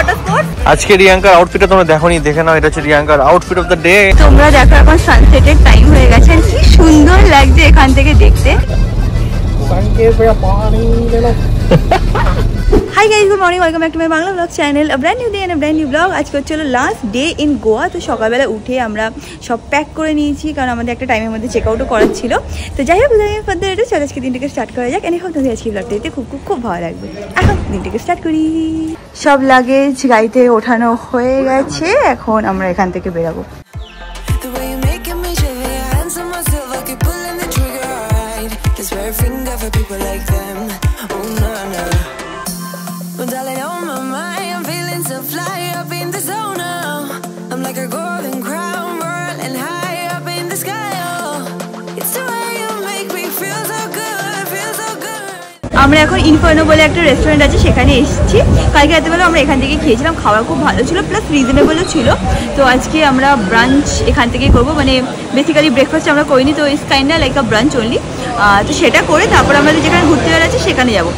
Water sports. আজকে রিয়াঙ্কার আউটফিটটা তোমরা দেখোনি, দেখে নাও, এটা হচ্ছে রিয়াঙ্কার আউটফিট অফ দ্য ডে। তোমরা দেখো এখন সানসেটের টাইম হয়ে গেছে, কি সুন্দর লাগছে এখান থেকে দেখতে। Hi guys, good morning, welcome back to my Bangla blog channel. Brand new day and brand new blog. আজকে হচ্ছে হলো লাস্ট ডে ইন গোয়া। তো সকালবেলা উঠে আমরা সব প্যাক করে নিয়েছি, কারণ আমাদের একটা টাইমের মধ্যে চেক আউটও করার ছিল। তো যাই হোক, এটা চলে আজকে দিনটাকে স্টার্ট করা যাক। এনে হোক তোমাদের আজকে ব্লগটা দিতে খুব খুব খুব ভালো লাগবে। এখন দিনটাকে স্টার্ট করি। সব লাগেজ গাড়িতে ওঠানো হয়ে গেছে, এখন আমরা এখান থেকে বেরাবো। আমরা এখন ইনফার্নো বলে একটা রেস্টুরেন্ট আছে, সেখানে এসেছি। কালকে রাতেবেলা আমরা এখান থেকে খেয়েছিলাম, খাওয়া খুব ভালো ছিল, প্লাস রিজনেবলও ছিল। তো আজকে আমরা ব্রাঞ্চ এখান থেকেই করবো, মানে বেসিক্যালি ব্রেকফাস্ট আমরা করিনি, তো it's kinda like a branch only. তো সেটা করে তারপর আমাদের যেখানে ঘুরতে বেড়াচ্ছি সেখানে যাবো।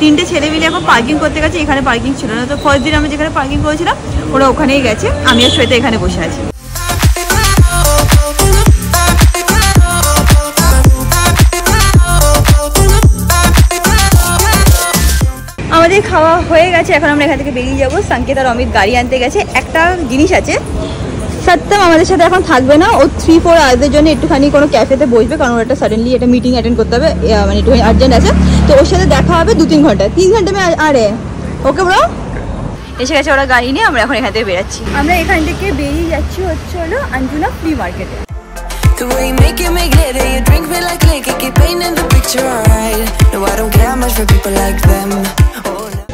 তিনটে ছেলে মিলে এখন পার্কিং করতে গেছে, এখানে পার্কিং ছিল না। তো ফার্স্ট দিন আমরা যেখানে পার্কিং করেছিলাম ওরা ওখানেই গেছে, আমি আর শ্বেতা এখানে বসে আছি। আমাদের খাওয়া হয়ে গেছে, এখন আমরা এখান থেকে বেরিয়ে যাবো। সংকেত আর অমিত গাড়ি আনতে গেছে। একটা জিনিস আছে, সত্যম আমাদের সাথে এখন থাকবে না, ও 3-4 আওয়ার্সের জন্য একটুখানি কোনো ক্যাফেতে বসবে, কারণ ওর একটা সাডেনলি একটা মিটিং অ্যাটেন্ড করতে হবে, মানে একটু আর্জেন্ট আছে। তো ওর সাথে দেখা হবে 2-3 ঘন্টা, 3 ঘন্টা আরে ওকে ব্রো। এসে গেছে ওরা গাড়ি নিয়ে, আমরা এখন এখান থেকে বেরাচ্ছি। আমরা এখান থেকে বেরিয়ে যাচ্ছি হচ্ছে হলো আঞ্জুনা ফ্লি মার্কেটে।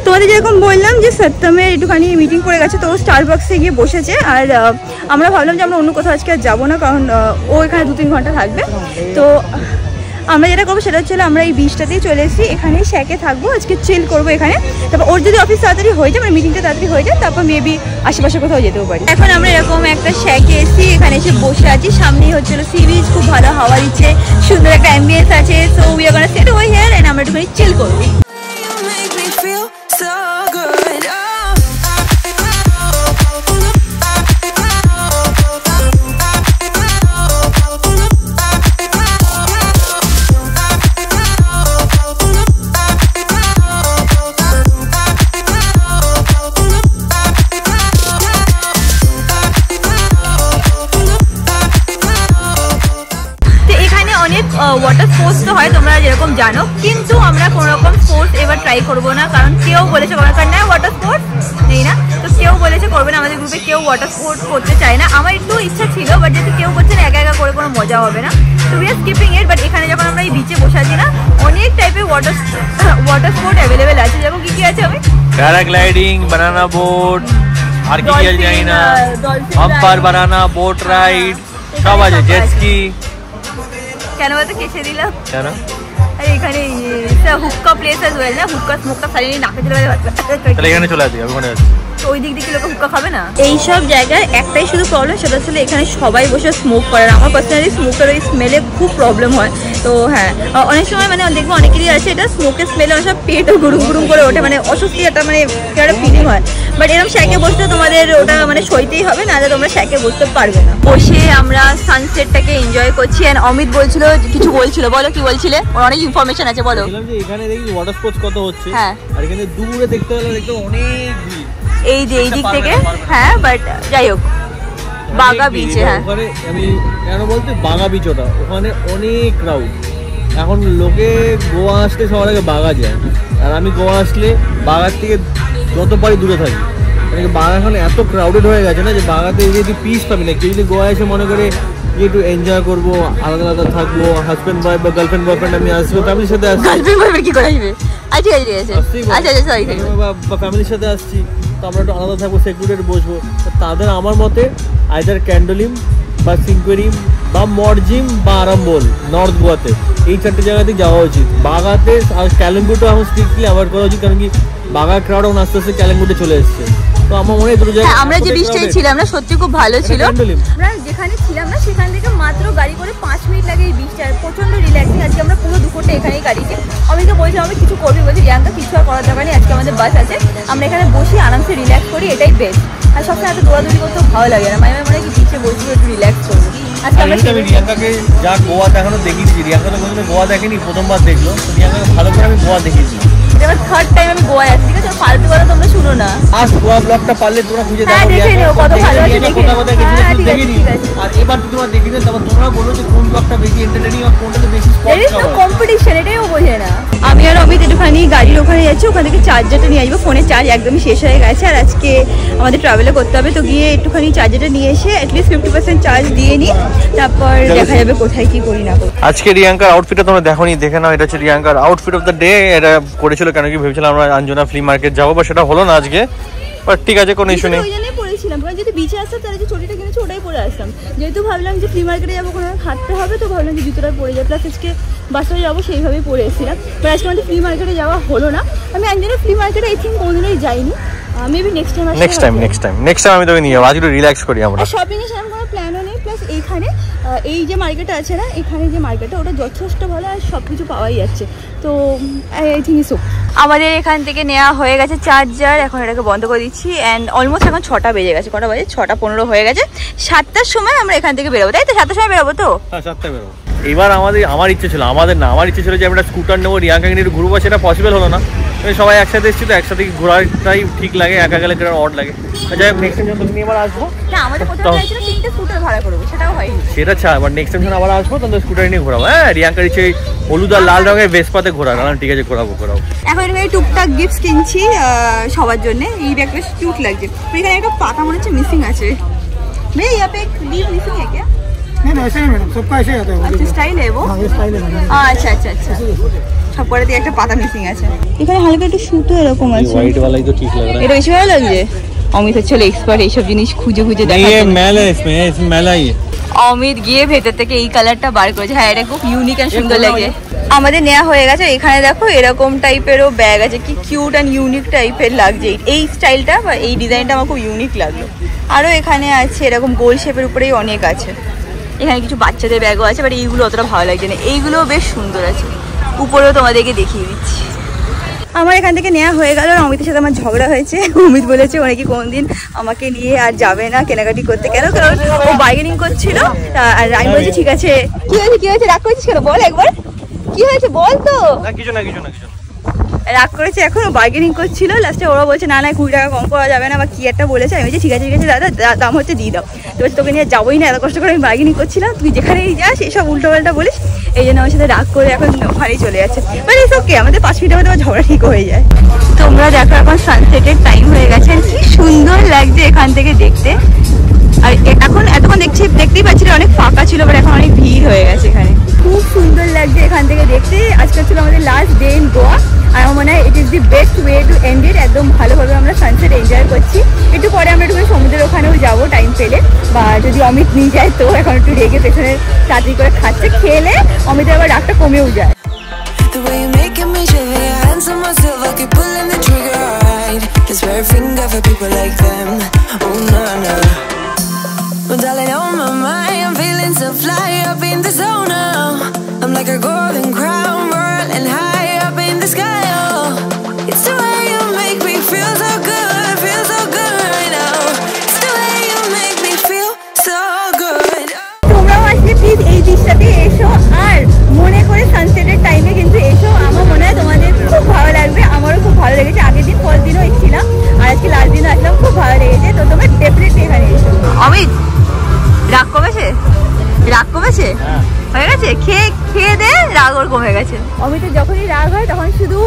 তোমাদের যেরকম বললাম যে সত্যমের একটুখানি মিটিং পড়ে গেছে, তো ও স্টারবাক্সে গিয়ে বসেছে। আর আমরা ভাবলাম যে আমরা অন্য কোথাও আজকে আর যাবো না, কারণ ও এখানে 2-3 ঘন্টা থাকবে। তো আমরা যেটা করবো সেটা হচ্ছে আমরা এই বিচটাতেই চলে এসেছি, এখানেই শ্যাকে থাকবো, আজকে চিল করবো এখানে। তারপর ওর যদি অফিস তাড়াতাড়ি হয়ে যায়, মানে মিটিংটা তাড়াতাড়ি হয়ে যায়, তারপর মেবি আশেপাশে কোথাও যেতেও পারি। এখন আমরা এরকম একটা শ্যাকে এসেছি, এখানে এসে বসে আছি। সামনেই হচ্ছিল সি বিচ, খুব ভালো হাওয়া দিচ্ছে, সুন্দর একটা অ্যাম্বিয়েন্স আছে। So we are gonna sit over here and আমরা একটুখানি চিল করবো। ওয়াটার স্পোর্টস তো হয় তোমরা যেরকম জানো, কিন্তু আমরা কোনো রকম স্পোর্টস এবার ট্রাই করবো না, কারণ কেউ বলেছে কোনো কারণ না ওয়াটার স্পোর্টস নেই না, তো কেউ বলেছে করবে না। আমাদের গ্রুপে কেউ ওয়াটার স্পোর্টস করতে চায় না। আমার একটু ইচ্ছা ছিল, বাট যেহেতু কেউ করছে না, একা একা করে কোনো মজা হবে না, তো we are skipping it. But এখানে যখন আমরা এই বিচে বসে আছি না, অনেক টাইপের ওয়াটার স্পোর্ট অ্যাভেলেবেল আছে। যেমন কি কি আছে? আমি প্যারাগ্লাইডিং, বানানা বোট, আর কি কি জানি না, আপার বানানা বোট রাইড সব আছে, জেট স্কি। কেন বলতে কেসে দিলাম কেন? আরে এখানে হুক্কা প্লেস আছে না, হুক্কা স্মোকটা সারিয়ে নাকে চলে যাচ্ছে, তাহলে এখানে চলে আসি। আমি ওখানে আছি, তো ওই দিক থেকে লোক হুক্কা খাবে না। এইসব জায়গায় একটাই শুধু প্রবলেম, সেটা হচ্ছে এখানে সবাই বসে স্মোক করে। আমার পার্সোনালি স্মোকের ওই স্মেলে খুব প্রবলেম হয়। তো হ্যাঁ, অনেক সময় মানে দেখবো অনেকেরই আছে এটা স্মোকের স্মেলে অনেক সময় পেটও গুড়ুম গুড়ুম করে ওঠে, মানে অস্বস্তি একটা মানে একটা ফিলিং হয়। বাট এরকম শ্যাকে বসতে তোমাদের ওটা মানে সইতেই হবে, নাহলে তোমরা শ্যাকে বসতে পারবে না। বসে আমরা সানসেটটাকে এনজয় করছি। এন্ড অমিত বলছিল কিছু বলছিল, বলো কি বলছিলে? ওর অনেক ইনফরমেশন আছে, বলো। এখানে দেখি ওয়াটার স্পোর্টস কত হচ্ছে, হ্যাঁ, আর এখানে দূরে দেখতে হলে দেখতে অনেক ভিড় এই যে এই দিক থেকে, হ্যাঁ। বাট যাই হোক, বাগা বিচে, হ্যাঁ ওখানে আমি কেন বলতে বাগা বিচ, ওটা ওখানে অনেক ক্রাউড। এখন লোকে গোয়া আসলে সবার আগে বাগা যায়, আর আমি গোয়া আসলে বাগার থেকে যত পারি দূরে থাকি। মানে বাগা এখন এত ক্রাউডেড হয়ে গেছে না, যে বাগাতে যদি পিস পাবি না। কেউ যদি গোয়া এসে মনে করে যে একটু এনজয় করবো, আলাদা আলাদা থাকবো, হাজব্যান্ড ওয়াইফ বা গার্লফ্রেন্ড বয়ফ্রেন্ড আমি আসবো, ফ্যামিলির সাথে আসছি। গার্লফ্রেন্ড বয়ফ্রেন্ড কি করে আসবে? আচ্ছা ঠিক আছে, আচ্ছা আচ্ছা সরি, বা ফ্যামিলির সাথে আসছি, তো আমরা একটু আলাদা থাকবো, সেকুরেট বসবো। তাদের আমার মতে আইদার ক্যান্ডোলিম বা সিঙ্কোরিম বা মরজিম বা আরাম্বল, নর্থ গোয়াতে এই 4টে জায়গাতেই যাওয়া উচিত। বাগাতে আর ক্যালেম্বুটো এখন স্ট্রিক্টলি অ্যাভয়েড করা উচিত, কারণ কি বাগা ক্রাউড এখন আস্তে আস্তে ক্যালেম্বুটে চলে এসছে। তো আমার মনে হয় দুটো জায়গা আমরা যে বিচটাই ছিলাম না সত্যি খুব ভালো ছিল। আমরা যেখানে ছিলাম না সেখান থেকে মাত্র গাড়ি করে 5 মিনিট লাগে এই বিচটা, প্রচন্ড রিল্যাক্সিং। আজকে আমরা পুরো দুপুরটা এখানেই কাটিয়েছি। অমিতকে বলছিলাম আমি কিছু করবি, বলছি রিয়াঙ্কা কিছু আর করার দরকার নেই, আজকে আমাদের বাস আছে, আমরা এখানে বসি আরামসে রিল্যাক্স করি, এটাই বেস্ট। আর সবসময় এত দৌড়াদৌড়ি করতেও ভালো লাগে না, মাঝে মনে হয় কি বিচে বসবো একটু রিল্যাক্স করবো। আজকে আমরা রিয়াঙ্কাকে যা গোয়া দেখানো দেখিয়েছি, রিয়াঙ্কা তো কোনোদিন গোয়া দেখেনি, প্রথমবার দেখলো। রিয়াঙ্কাকে ভালো করে আমি গোয়া দেখিয়েছি। এবার থার্ড টাইম আমি গোয়া যাচ্ছি, ঠিক আছে? ফালতু কথা তোমরা শুনো না। আজ গোয়া ব্লগটা পারলে তোমরা খুঁজে দেখো, দেখে নিও কত ভালো আছে, দেখে নিও। দেখে নিও। আর এবার তোমরা দেখে নিও, তারপর তোমরা বলো যে কোন ব্লগটা বেশি এন্টারটেইনিং আর কোনটাতে বেশি স্পট কভার। কম্পিটিশন এটাও বোঝে না। আমি আর অমিত একটুখানি গাড়ির ওখানে যাচ্ছি, ওখান থেকে চার্জারটা নিয়ে আসবো, ফোনের চার্জ একদমই শেষ হয়ে গেছে। আর আজকে আমাদের ট্রাভেলে করতে হবে, তো গিয়ে একটুখানি চার্জারটা নিয়ে এসে অ্যাটলিস্ট 50% চার্জ দিয়ে নিই, তারপর দেখা যাবে কোথায় কি করি না করি। আজকে রিয়াঙ্কার আউটফিটটা তোমরা দেখোনি, দেখে নাও। এটা হচ্ছে রিয়াঙ্কার আউটফিট অফ দ্য ডে। এটা করেছিল কেন কি ভেবেছিলাম আমরা আঞ্জনা ফ্লি মার্কেট যাবো, বা সেটা হলো না আজকে, বাট ঠিক আছে, কোনো ইস্যু নেই। ওই জন্যই পরেছিলাম, কারণ যদি বিচে আসতাম তাহলে যে চটিটা কিনেছি ওটাই পরে আসতাম। যেহেতু ভাবলাম যে ফ্লি মার্কেটে যাবো, কোনো হাঁটতে হবে, তো ভাবলাম যে জুতোটা পরে যাই, প্লাস আজকে বাসে যাবো সেইভাবেই পরে এসেছিলাম। বাট আজকে আমাদের ফ্লি মার্কেটে যাওয়া হলো না। আমি আঞ্জনা ফ্লি মার্কেটে আই থিঙ্ক কোনোদিনই যাইনি, মেবি নেক্সট টাইম আমি তোকে নিয়ে যাবো। আজ একটু রিল্যাক্স করি আমরা। শপিং এর সেরকম কোনো প্ল্যানও নেই, প্লাস এইখানে এই যে মার্কেটটা আছে না, এখানে যে মার্কেটটা ওটা যথেষ্ট ভালো, আর সব কিছু পাওয়াই যাচ্ছে। তো আই থিঙ্ক সো আমাদের এখান থেকে নেওয়া হয়ে গেছে চার্জার, এখন এটাকে বন্ধ করে দিচ্ছি। অ্যান্ড অলমোস্ট এখন 6টা বেজে গেছে। কটা বাজে? 6:15 হয়ে গেছে। 7টার সময় আমরা এখান থেকে বেরোবো, তাই তো? 7টার সময় বেরোবো তো? হ্যাঁ, 7টায় বেরোবো। এবার আমার ইচ্ছে ছিল, আমার ইচ্ছে ছিল যে আমরা স্কুটার নেবো, রিয়াঙ্কাকে নিয়ে ঘুরবো, সেটা পসিবল হলো না। সবাই একসাথে এসেছি, তো একসাথে ঘোরাটাই ঠিক লাগে, একা গেলে কেন অড লাগে। যাই হোক, নেক্সট টাইম যখন তুমি আবার আসবো, আমাদের প্রথমে চাইছিল 3টে স্কুটার ভাড়া করবো, সেটাও হয়নি। সেটা ছাড়, বাট নেক্সট টাইম যখন আবার আসবো তখন স্কুটার নিয়ে ঘোরাবো। হ্যাঁ, রিয়াঙ্কার ইচ্ছে হলুদ আর লাল রঙের ভেসপাতে ঘোরা, ঠিক আছে, ঘোরাবো। এখন এখানে টুকটাক গিফট কিনছি সবার জন্য। এই ব্যাগটা কিউট লাগছে। এখানে একটা পাতা মনে হচ্ছে মিসিং আছে। ভাই यहाँ पे एक लीव मिसिंग है क्या? नहीं ऐसे ही मैडम, सबका ऐसे ही आता है। अच्छा स्टाइल है वो? हाँ, ये स्टाइल है मैडम। अच्छा সব করে দিয়ে একটা পাতা মিসিং আছে। এখানে হালকা একটু সুতো এরকম আছে। হোয়াইট वाला তো ঠিক লাগে। এটা বেশি ভালো লাগছে। অমিত হচ্ছে এক্সপার্ট এইসব জিনিস খুঁজে দেখা। ये मैल है, इसमें मैला ही है। অমিত গিয়ে ভেতর থেকে এই কালারটা বার করেছে। হ্যাঁ, এটা খুব ইউনিক আর সুন্দর লাগে। আমাদের নেওয়া হয়ে গেছে। এখানে দেখো এরকম টাইপেরও ব্যাগ আছে, কি কিউট অ্যান্ড ইউনিক টাইপের লাগছে। এই স্টাইলটা বা এই ডিজাইনটা আমার খুব ইউনিক লাগলো। আরও এখানে আছে এরকম গোল শেপের উপরেই অনেক আছে। এখানে কিছু বাচ্চাদের ব্যাগও আছে, বাট এইগুলো অতটা ভালো লাগছে না। এইগুলোও বেশ সুন্দর আছে। উপরেও তোমাদেরকে দেখিয়ে দিচ্ছি। আমার এখান থেকে নেওয়া হয়ে গেল। আর অমিতের সাথে আমার ঝগড়া হয়েছে। অমিত বলেছে ও নাকি কোনদিন আমাকে নিয়ে আর যাবে না কেনাকাটি করতে। কারণ ও বার্গেনিং করছিল। আর আমি বলছি ঠিক আছে। কি হয়েছে রাগ করেছিস কেন? বল একবার কি হয়েছে বল তো। কিছু না রাগ করেছে, এখন বার্গেনিং করছিল। লাস্টে ওরা বলছে না 20 টাকা কম করা যাবে না, বা কি একটা বলেছে। আমি বলছি ঠিক আছে দাদা, দাম হচ্ছে দিয়ে দাও। তো তোকে নিয়ে যাবোই না, এত কষ্ট করে আমি বার্গেনিং করছিলাম, তুই যেখানেই যাস এইসব উল্টো পাল্টা বলিস। এই জন্য আমার সাথে রাগ করে এখন ওখানেই চলে যাচ্ছে। মানে এসব কে আমাদের 5 মিনিটের মধ্যে ঝগড়া ঠিক হয়ে যায়। তোমরা দেখো এখন সানসেটের টাইম হয়ে গেছে। কি সুন্দর লাগছে এখান থেকে দেখতে। আর এখন এতক্ষণ দেখতেই পাচ্ছিল অনেক ফাঁকা ছিল, বাট এখন অনেক ভিড় হয়ে গেছে এখানে। খুব সুন্দর লাগছে এখান থেকে দেখতে। আজকে ছিল আমাদের লাস্ট ডে ইন গোয়া। আর আমার মনে হয় it is the best way to end it. একদম ভালোভাবে আমরা সানসেট এনজয় করছি। একটু পরে আমরা একটু সমুদ্রের ওখানেও যাবো টাইম পেলে, বা যদি অমিত নিয়ে যায় তো। এখন একটু রেগে পেছনে তাড়াতাড়ি করে খাচ্ছে, খেলে অমিতের আবার রাগটা কমেও যায়। Well, darling, on my mind, I'm feeling so fly up in the zone now. I'm like a golden crown, whirling high up in the sky. Oh, it's the way you make me feel so good right now. It's the way you make me feel so good. তোমরাও আসলে please এই দৃশ্যটাতে এসো, আর মনে করে সানসেটের টাইমে কিন্তু এসো। আমার মনে হয় তোমাদের খুব ভালো লাগবে। আমারও খুব ভালো লেগেছে। আগের দিন ফার্স্ট দিনও এসেছিলাম, আর আজকে লাস্ট দিনও আসলাম, খুব ভালো লেগেছে। তো তোমরা ডেফিনেটলি এখানে এসো। অমিত রাগ কমেছে হয়ে গেছে। খেয়ে দে, রাগ ওর কমে গেছে। অমিতের যখনই রাগ হয় তখন শুধু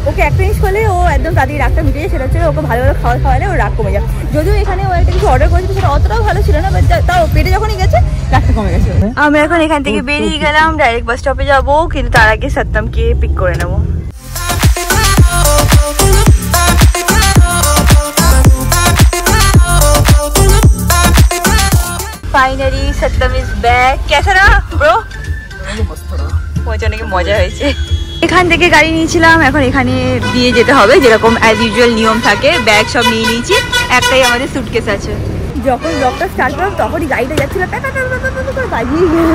ওকে একটা জিনিস করলে ও একদম তাদের রাগটা মিটে যায়। সেটা হচ্ছে ওকে ভালো খাওয়ালে ওর রাগ কমে যায়। যদিও এখানে ও একটা কিছু অর্ডার করেছিল, সেটা অতটাও ভালো ছিল না, বাট তাও পেটে যখনই গেছে রাগটা কমে গেছে। আমরা এখন এখান থেকে বেরিয়ে গেলাম, ডাইরেক্ট বাস স্টপে যাবো, কিন্তু তার আগে সত্যমকে পিক করে নেবো। Finally Satyam is back. कैसा रहा ब्रो? मुझे অনেক মজা হয়েছে। এখান থেকে গাড়ি নিয়েছিলাম, এখন এখানে দিয়ে যেতে হবে যেরকম অ্যাজ ইউজুয়াল নিয়ম থাকে। ব্যাগ সব নিয়ে নিয়েছি, একটাই আমাদের সুটকেস আছে। যখন ব্লগটা স্টার্ট করলাম তখনই গাড়িটা যাচ্ছিল বাজিয়ে গেল।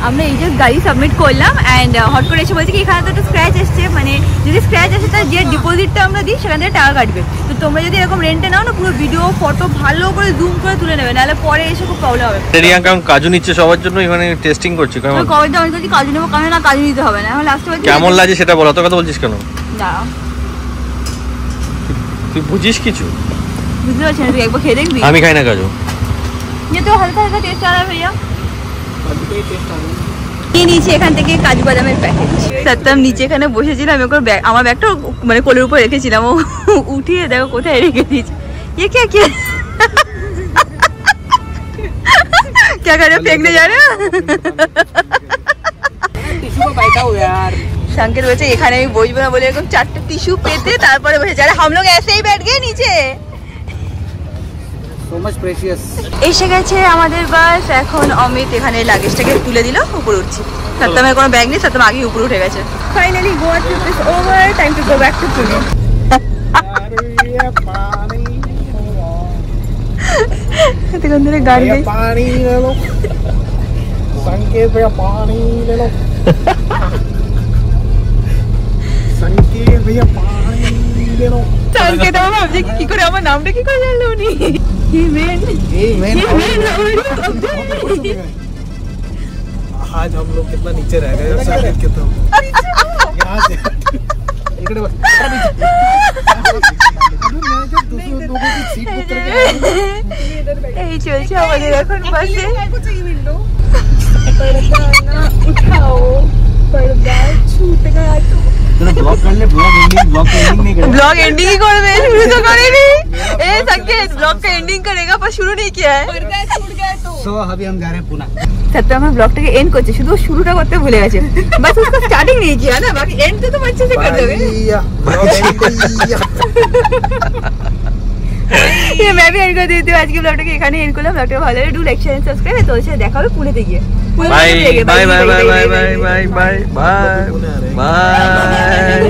আমরা এই যে গাড়ি সাবমিট করলাম অ্যান্ড হট করে এসে বলছি কি এখানে তো একটা স্ক্র্যাচ এসছে, মানে যদি স্ক্র্যাচ আসে তার যে ডিপোজিটটা আমরা দিই সেখান থেকে টাকা কাটবে। তো তোমরা যদি এরকম রেন্টে নাও না, পুরো ভিডিও ফটো ভালো করে জুম করে তুলে নেবে, নাহলে পরে এসে খুব প্রবলেম হবে। রিয়াঙ্কা কাজু নিচ্ছে সবার জন্য, এখানে টেস্টিং করছি। কেমন কবে আমি বলছি কাজু নেবো, কারণ না কাজু নিতে হবে না, এখন লাস্টে বলছি কেমন লাগে সেটা বলো। তো কথা বলছিস কেন? না তুই বুঝিস কিছু? বুঝতে পারছি না, তুই একবার খেয়ে দেখবি। আমি খাই না কাজু। ये तो हल्का हल्का टेस्ट आ रहा है भैया। নিয়ে নিয়েছি এখান থেকে কাজু বাদামের প্যাকেট। সত্যম নিচে এখানে বসেছিলাম, আমার ব্যাগটা মানে কোলের উপর রেখেছিলাম, ও উঠিয়ে দেখো কোথায় রেখে দিয়েছি। ये क्या किया? क्या कर रहे हो, फेंकने जा रहे हो? संकेत বলছে এখানে আমি বসবো না বলে এরকম 4টে টিস্যু পেতে তারপরে বসে যারা हम लोग ऐसे ही बैठ गए नीचे। So much precious. এসে গেছে আমাদের বাস। এখন অমিত এখানে লাগেজটাকে তুলে দিল, উপরে উঠছি। সত্যমের কোনো ব্যাগ নেই, সত্যম আগে উপরে উঠে গেছে। Finally Goa trip is over, time to go back to Pune. এতক্ষণ ধরে গান গাই। पानी ले लो, संकेत भैया पानी ले लो, संकेत भैया पानी ले लो। संकेत আমার ভাবছে কি করে আমার নামটা কি করে জানলো উনি। आज हम लोग कितना नीचे रह गए संकेत के, तो यहाँ से इकडे बस এই চলছে আমাদের এখন বাসে। ब्लॉग एंडिंग ही कर दे, शुरू तो करे नहीं। ए संकेत ब्लॉग का एंडिंग करेगा पर शुरू नहीं किया है। सो अभी हम जा रहे हैं पुणे। सत्य আমার ব্লগটাকে এন্ড করছে, শুধু শুরুটা করতে ভুলে গেছে। बस उसका स्टार्टिंग नहीं किया ना, बाकी एंड तो तुम अच्छे से कर दोगे। ये मैं भी एंड कर देती हूँ। आज के ब्लॉगটাকে এখানে এন্ড করলাম। ব্লগটা ভালো লাগে, do like share and subscribe. তো এসে দেখা হবে পুনেতে গিয়ে। Bye bye bye bye bye bye bye by.